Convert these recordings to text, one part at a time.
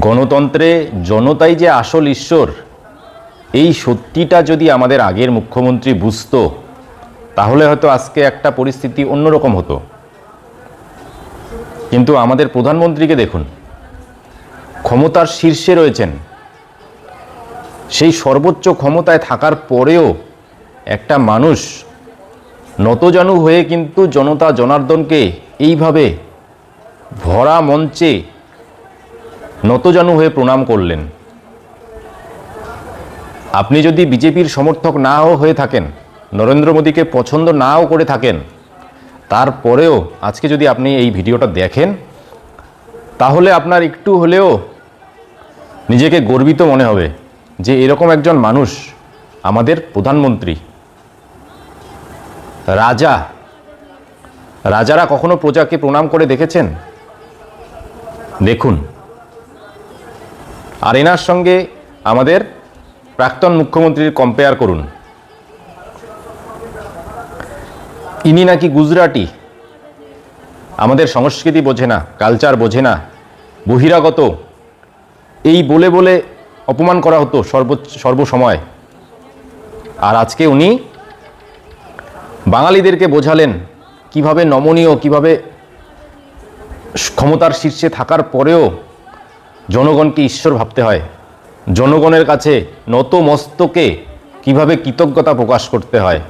গণতন্ত্রে জনতাই যে আসল ঈশ্বর, এই সত্যিটা যদি আমাদের আগের মুখ্যমন্ত্রী বুঝতো, তাহলে হয়তো আজকে একটা পরিস্থিতি অন্যরকম হতো। কিন্তু আমাদের প্রধানমন্ত্রীকে দেখুন, ক্ষমতার শীর্ষে রয়েছেন, সেই সর্বোচ্চ ক্ষমতায় থাকার পরেও একটা মানুষ নতজানু হয়ে কিন্তু জনতা জনার্দনকে এইভাবে ভরা মঞ্চে নতজানু হয়ে প্রণাম করলেন। আপনি যদি বিজেপির সমর্থক নাও হয়ে থাকেন, নরেন্দ্র মোদীকে পছন্দ নাও করে থাকেন, তারপরেও আজকে যদি আপনি এই ভিডিওটা দেখেন, তাহলে আপনার একটু হলেও নিজেকে গর্বিত মনে হবে যে এরকম একজন মানুষ আমাদের প্রধানমন্ত্রী। রাজারা কখনো প্রজাকে প্রণাম করে দেখেছেন? দেখুন। আর এনার সঙ্গে আমাদের প্রাক্তন মুখ্যমন্ত্রীর কম্পেয়ার করুন। ইনি নাকি গুজরাটি, আমাদের সংস্কৃতি বোঝে না, কালচার বোঝে না, বহিরাগত, এই বলে বলে অপমান করা হতো সর্বসময়। আর আজকে উনি বাঙালিদেরকে বোঝালেন কিভাবে নমনীয়, কিভাবে ক্ষমতার শীর্ষে থাকার পরেও জনগণকে ঈশ্বর ভাবতে হয়, জনগণের কাছে নত মস্তকে কিভাবে কৃতজ্ঞতা প্রকাশ করতে হয়,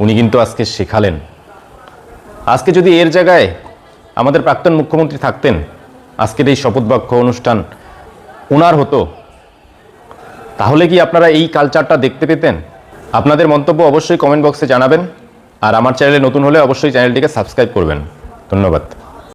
উনি কিন্তু আজকে শেখালেন। আজকে যদি এর জায়গায় আমাদের প্রাক্তন মুখ্যমন্ত্রী থাকতেন, আজকের এই শপথ বাক্য অনুষ্ঠান ওনার হতো, তাহলে কি আপনারা এই কালচারটা দেখতে পেতেন? আপনাদের মন্তব্য অবশ্যই কমেন্ট বক্সে জানাবেন। আর আমার চ্যানেলে নতুন হলে অবশ্যই চ্যানেলটিকে সাবস্ক্রাইব করবেন। ধন্যবাদ।